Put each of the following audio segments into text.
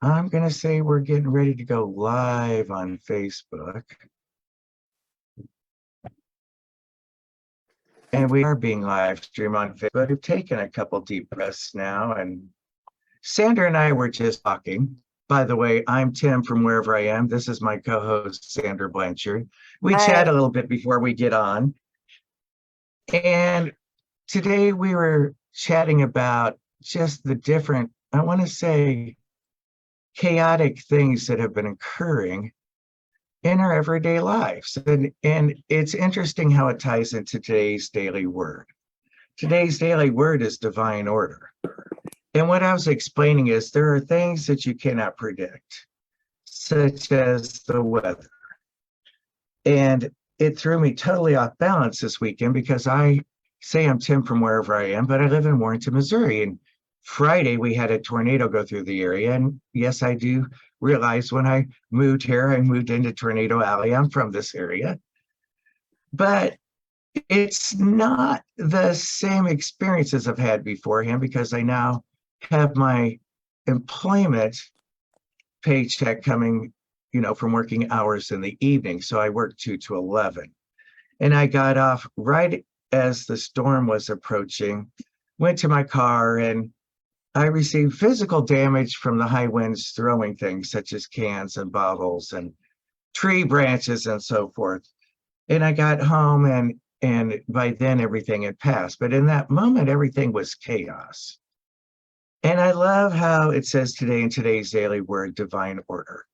I'm going to say we're getting ready to go live on Facebook. And we are being live streamed on Facebook. We've taken a couple deep breaths now. And Sandra and I were just talking. By the way, I'm Tim from wherever I am. This is my co-host, Sandra Blanchard. We chat a little bit before we get on. And today we were chatting about just the different, I want to say, chaotic things that have been occurring in our everyday lives. And it's interesting how it ties into today's daily word. Today's daily word is divine order. And what I was explaining is there are things that you cannot predict, such as the weather. And it threw me totally off balance this weekend because I say I'm Tim from wherever I am, but I live in Warrenton, Missouri. And Friday, we had a tornado go through the area. And yes, I do realize when I moved here, I moved into Tornado Alley. I'm from this area. But it's not the same experiences I've had beforehand because I now have my employment paycheck coming, from working hours in the evening. So I work 2 to 11. And I got off right as the storm was approaching, went to my car, and I received physical damage from the high winds throwing things such as cans and bottles and tree branches and so forth. And I got home and by then everything had passed. But in that moment, everything was chaos. And I love how it says today in today's daily word, divine order.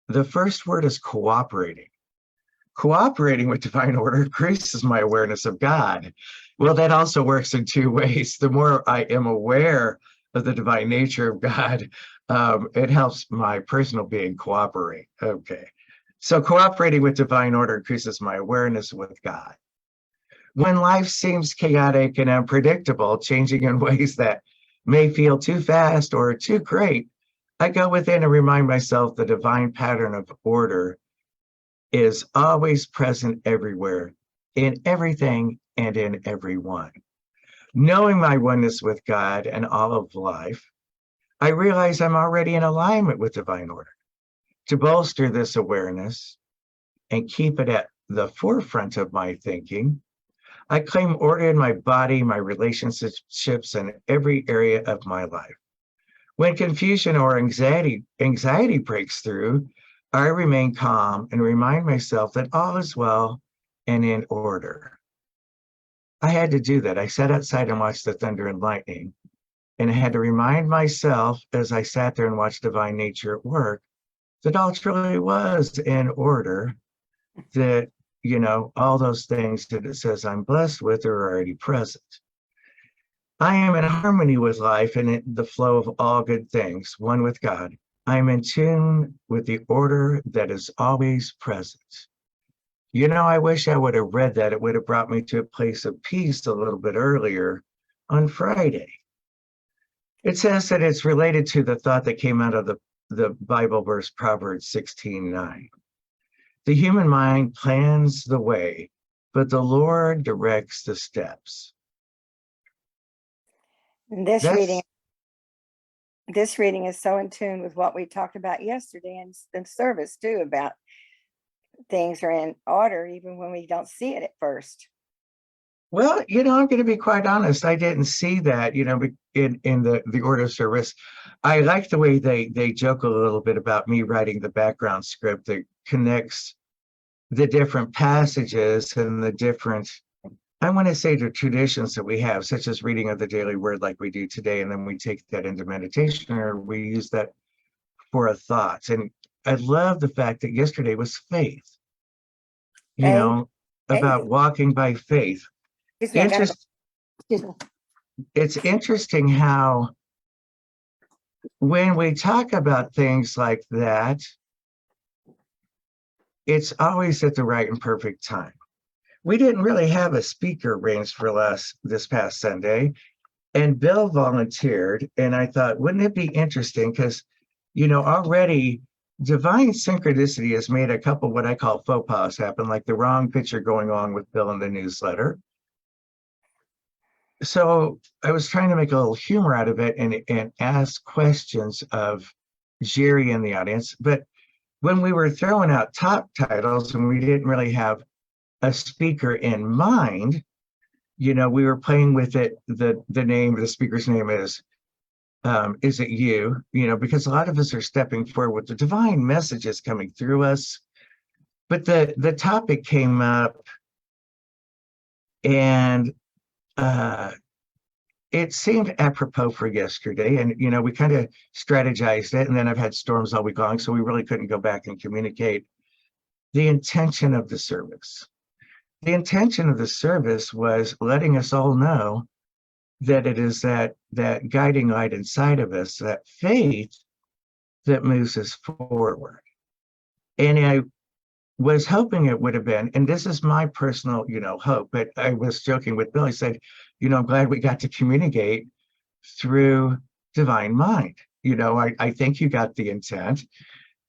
The first word is cooperating. Cooperating with divine order increases my awareness of God. Well, that also works in two ways. The more I am aware of the divine nature of God, it helps my personal being cooperate. Okay. So cooperating with divine order increases my awareness with God. When life seems chaotic and unpredictable, changing in ways that may feel too fast or too great, I go within and remind myself the divine pattern of order is always present everywhere, in everything and in everyone. Knowing my oneness with God and all of life, I realize I'm already in alignment with divine order. To bolster this awareness and keep it at the forefront of my thinking, I claim order in my body, my relationships, and every area of my life. When confusion or anxiety breaks through, I remain calm and remind myself that all is well and in order. I had to do that. I sat outside and watched the thunder and lightning, and I had to remind myself as I sat there and watched divine nature at work that all truly was in order, that, all those things that it says I'm blessed with are already present. I am in harmony with life and in the flow of all good things, one with God. I am in tune with the order that is always present. I wish I would have read that. It would have brought me to a place of peace a little bit earlier on Friday. It says that it's related to the thought that came out of the Bible verse, Proverbs 16:9. The human mind plans the way, but the Lord directs the steps. This reading is so in tune with what we talked about yesterday in service too, about things are in order even when we don't see it at first. Well, I'm going to be quite honest. I didn't see that, in the order of service. I like the way they joke a little bit about me writing the background script that connects the different passages and the different, I want to say, the traditions that we have, such as reading of the daily word like we do today, and then we take that into meditation, or we use that for a thought. And I love the fact that yesterday was faith, about walking by faith. It's interesting how when we talk about things like that, it's always at the right and perfect time. We didn't really have a speaker arranged for this past Sunday, and Bill volunteered, and I thought, wouldn't it be interesting? Because, already divine synchronicity has made a couple what I call faux pas happen, like the wrong picture going on with Bill in the newsletter. So I was trying to make a little humor out of it and ask questions of Jerry in the audience. But when we were throwing out top titles and we didn't really have a speaker in mind, we were playing with it. The name, the speaker's name is it you? Because a lot of us are stepping forward with the divine messages coming through us. But the topic came up, and it seemed apropos for yesterday. And we kind of strategized it, and then I've had storms all week long, so we really couldn't go back and communicate the intention of the service. The intention of the service was letting us all know that it is that guiding light inside of us, that faith that moves us forward. And I was hoping it would have been, and this is my personal, hope, but I was joking with Bill. He said, I'm glad we got to communicate through divine mind. I think you got the intent.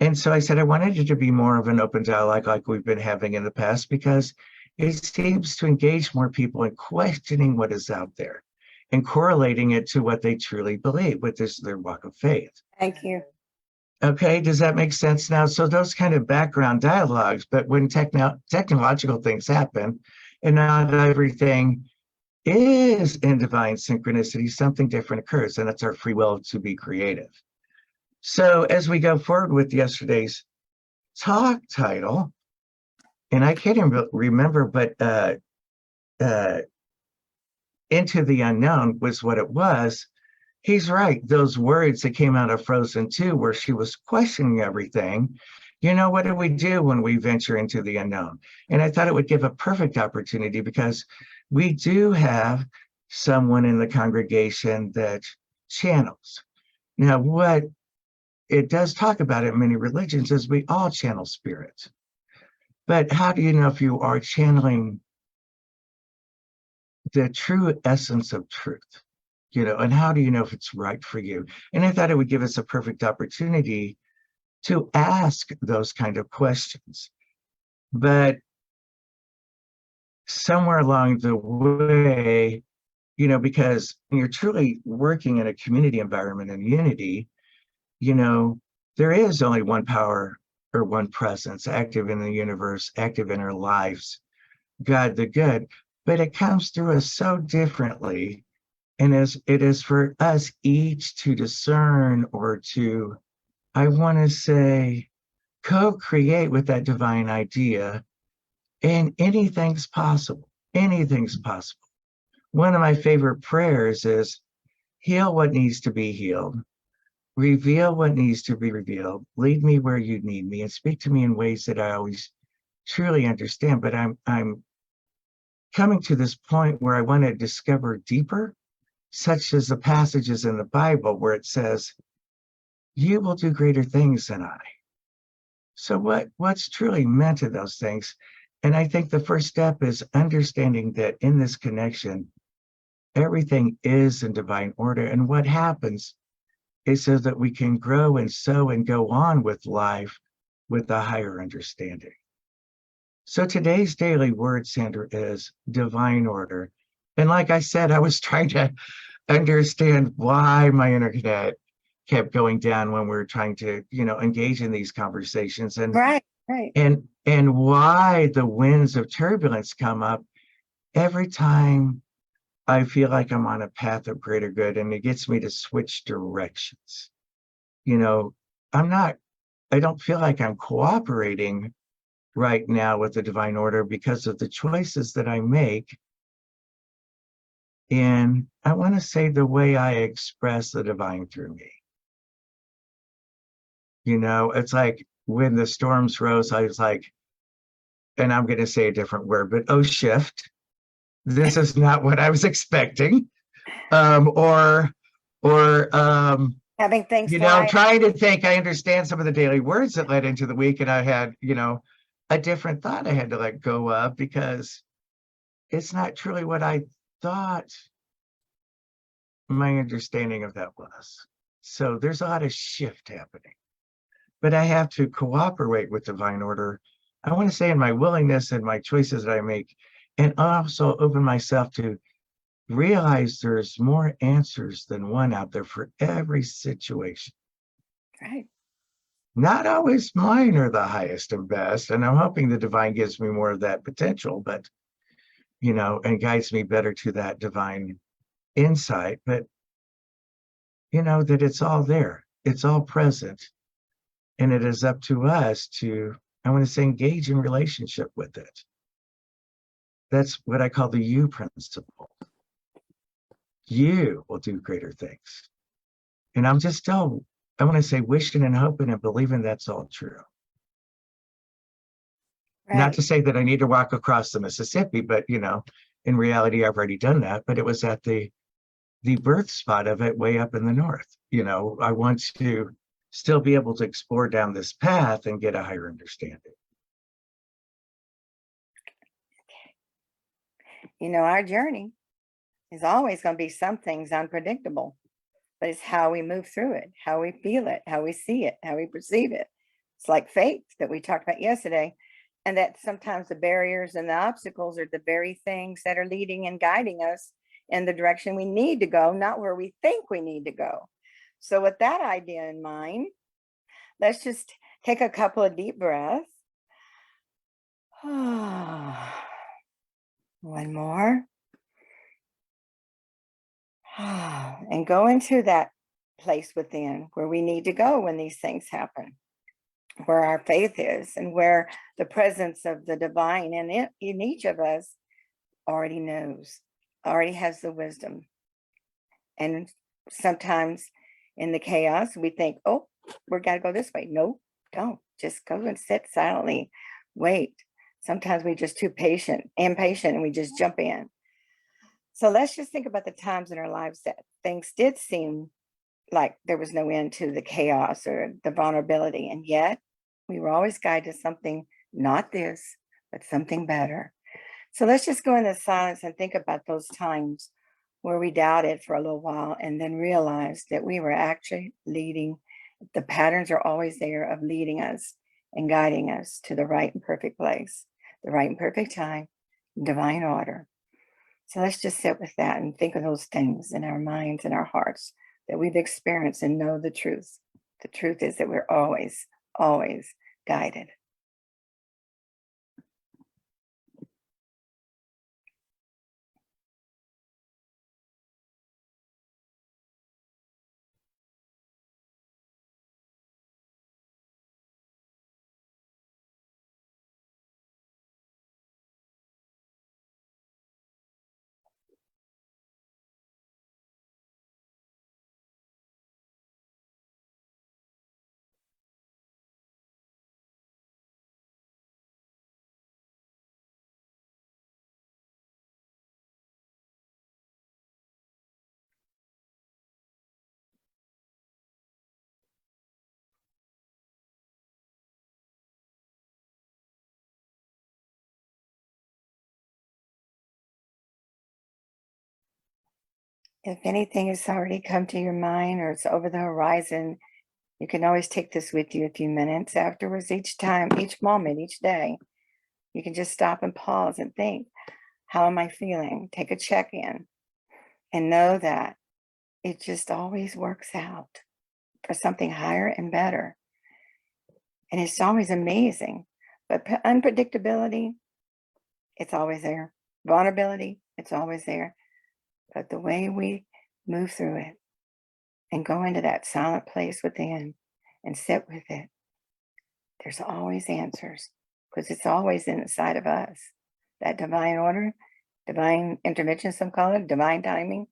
And so I said, I wanted it to be more of an open dialogue like we've been having in the past, because it seems to engage more people in questioning what is out there and correlating it to what they truly believe, which is their walk of faith. Thank you. Okay, does that make sense now? So those kind of background dialogues, but when technological things happen and not everything is in divine synchronicity, something different occurs, and that's our free will to be creative. So as we go forward with yesterday's talk title, and I can't even remember, but Into the Unknown was what it was. He's right. Those words that came out of Frozen 2, where she was questioning everything. What do we do when we venture into the unknown? And I thought it would give a perfect opportunity, because we do have someone in the congregation that channels. Now, what it does talk about in many religions is we all channel spirits. But how do you know if you are channeling the true essence of truth? And how do you know if it's right for you? And I thought it would give us a perfect opportunity to ask those kind of questions. But somewhere along the way, because when you're truly working in a community environment and unity, there is only one power or one presence active in the universe, active in our lives, God the good. But it comes through us so differently. And as it is for us each to discern or to, I want to say, co-create with that divine idea, and anything's possible. Anything's possible. One of my favorite prayers is, heal what needs to be healed, reveal what needs to be revealed, lead me where you need me, and speak to me in ways that I always truly understand. But I'm coming to this point where I want to discover deeper, such as the passages in the Bible where it says, you will do greater things than I. So what's truly meant in those things? And I think the first step is understanding that in this connection, everything is in divine order. And what happens is so that we can grow and sow and go on with life with a higher understanding. So today's daily word, Sandra, is divine order. And like I said, I was trying to understand why my internet kept going down when we were trying to, engage in these conversations, and Right. and why the winds of turbulence come up every time I feel like I'm on a path of greater good, and it gets me to switch directions. I don't feel like I'm cooperating right now with the divine order because of the choices that I make. And I want to say the way I express the divine through me. It's like when the storms rose, I was like, and I'm going to say a different word, but shift. This is not what I was expecting. Or Having things fly. trying to think I understand some of the daily words that led into the week, and I had, a different thought I had to let go of, because it's not truly what I thought my understanding of that was. So there's a lot of shift happening, but I have to cooperate with divine order. I want to say in my willingness and my choices that I make, and also open myself to realize there's more answers than one out there for every situation. Right. Not always mine are the highest and best, and I'm hoping the divine gives me more of that potential, but and guides me better to that divine insight. But that it's all there, it's all present, and it is up to us to, I want to say, engage in relationship with it. That's what I call the you principle. You will do greater things. And I'm just still, I want to say, wishing and hoping and believing that's all true. Right. Not to say that I need to walk across the Mississippi, but in reality, I've already done that. But it was at the birth spot of it way up in the north. I want to still be able to explore down this path and get a higher understanding. Our journey is always going to be some things unpredictable, but it's how we move through it, how we feel it, how we see it, how we perceive it. It's like faith that we talked about yesterday, and that sometimes the barriers and the obstacles are the very things that are leading and guiding us in the direction we need to go, not where we think we need to go. So with that idea in mind, let's just take a couple of deep breaths. One more. And go into that place within where we need to go when these things happen, where our faith is, and where the presence of the divine in each of us already knows, already has the wisdom. And sometimes in the chaos, we think, oh, we're got to go this way. No, don't. Just go and sit silently. Wait. Sometimes we're just too impatient, and we just jump in. So let's just think about the times in our lives that things did seem like there was no end to the chaos or the vulnerability. And yet we were always guided to something, not this, but something better. So let's just go into silence and think about those times where we doubted for a little while and then realized that we were actually leading. The patterns are always there of leading us and guiding us to the right and perfect place, the right and perfect time, divine order. So let's just sit with that and think of those things in our minds and our hearts that we've experienced and know the truth. The truth is that we're always, always guided. If anything has already come to your mind or it's over the horizon, you can always take this with you a few minutes afterwards, each time, each moment, each day. You can just stop and pause and think, how am I feeling? Take a check-in and know that it just always works out for something higher and better. And it's always amazing. But unpredictability, it's always there. Vulnerability, it's always there. But the way we move through it and go into that silent place within and sit with it, there's always answers, because it's always inside of us. That divine order, divine intervention, some call it, divine timing,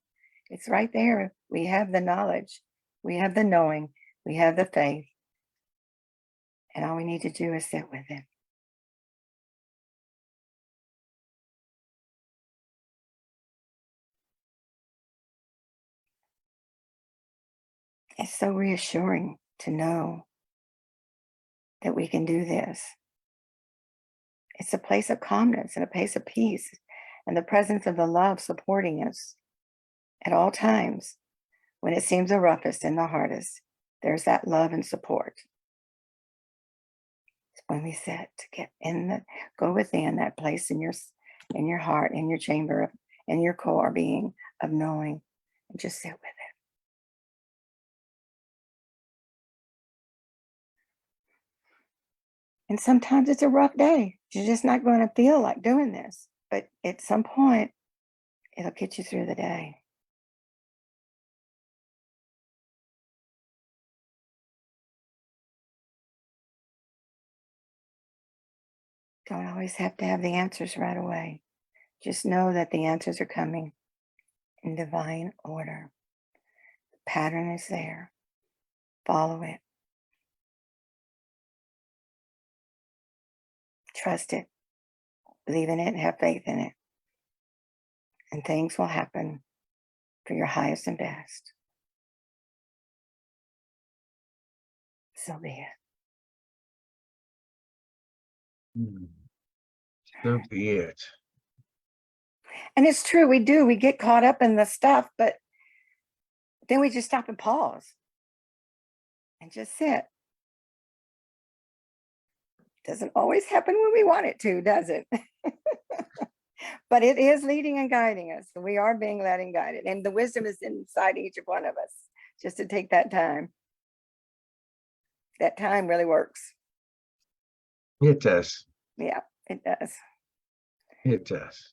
it's right there. We have the knowledge, we have the knowing, we have the faith. And all we need to do is sit with it. It's so reassuring to know that we can do this. It's a place of calmness and a place of peace, and the presence of the love supporting us at all times. When it seems the roughest and the hardest, there's that love and support. It's when we sit to get go within that place in your heart, in your chamber in your core being of knowing, and just sit with it. And sometimes it's a rough day. You're just not going to feel like doing this. But at some point, it'll get you through the day. Don't always have to have the answers right away. Just know that the answers are coming in divine order. The pattern is there. Follow it. Trust it. Believe in it and have faith in it. And things will happen for your highest and best. So be it. So be it. And it's true, we do. We get caught up in the stuff, but then we just stop and pause and just sit. Doesn't always happen when we want it to, does it? But it is leading and guiding us. We are being led and guided. And the wisdom is inside each of one of us, just to take that time. That time really works. It does. Yeah, it does. It does.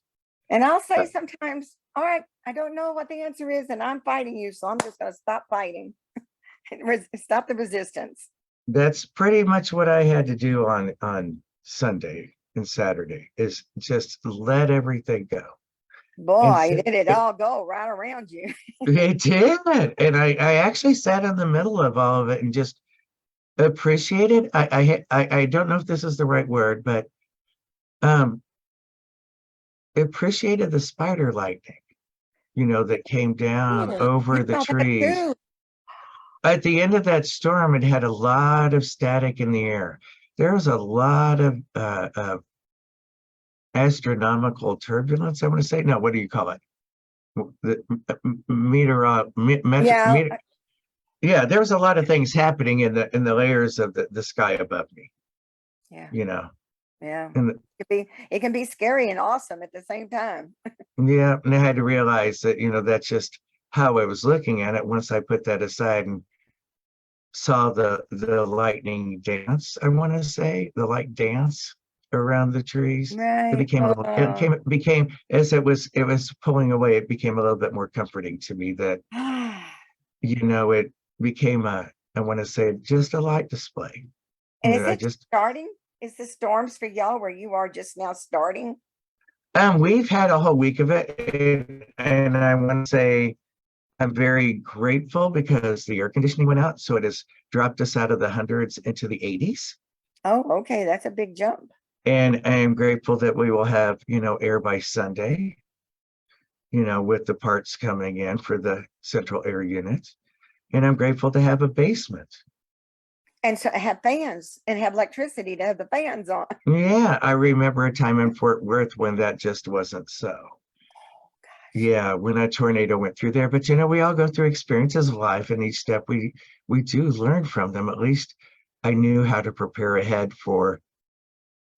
And I'll say sometimes, all right, I don't know what the answer is, and I'm fighting you, so I'm just going to stop fighting. Stop the resistance. That's pretty much what I had to do on Sunday and Saturday, is just let everything go. Boy, did it all go right around you. It did. And I actually sat in the middle of all of it and just appreciated. I don't know if this is the right word, but appreciated the spider lightning, that came down over the trees. At the end of that storm, it had a lot of static in the air. There was a lot of astronomical turbulence, I want to say. No, what do you call it? The yeah, there was a lot of things happening in the layers of the sky above me. Yeah. Yeah. And it can be scary and awesome at the same time. Yeah, and I had to realize that, that's just how I was looking at it once I put that aside and saw the lightning dance, I want to say, the light dance around the trees. Right. It became a little, it became, as it was pulling away, it became a little bit more comforting to me that, it became I want to say, just a light display. And is it starting? Is the storms for y'all where you are just now starting? We've had a whole week of it, and I want to say I'm very grateful because the air conditioning went out, so it has dropped us out of the hundreds into the 80s. Oh, okay, that's a big jump. And I am grateful that we will have, air by Sunday, with the parts coming in for the central air unit. And I'm grateful to have a basement. And so have fans and have electricity to have the fans on. Yeah, I remember a time in Fort Worth when that just wasn't so. Yeah, when a tornado went through there. But we all go through experiences of life, and each step we do learn from them. At least I knew how to prepare ahead for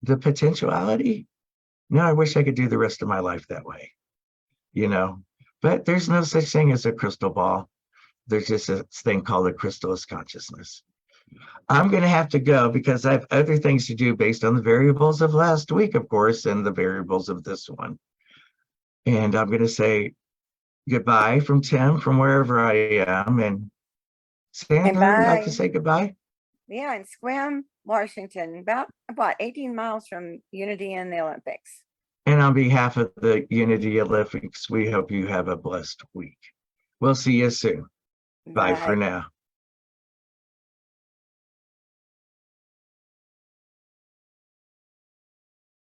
the potentiality. Now I wish I could do the rest of my life that way, but there's no such thing as a crystal ball. There's just a thing called a crystallis consciousness. I'm going to have to go because I have other things to do based on the variables of last week, of course, and the variables of this one. And I'm going to say goodbye from Tim, from wherever I am. And Sandra, would you like to say goodbye? Yeah, in Sequim, Washington, about 18 miles from Unity and the Olympics. And on behalf of the Unity Olympics, we hope you have a blessed week. We'll see you soon. Bye for now.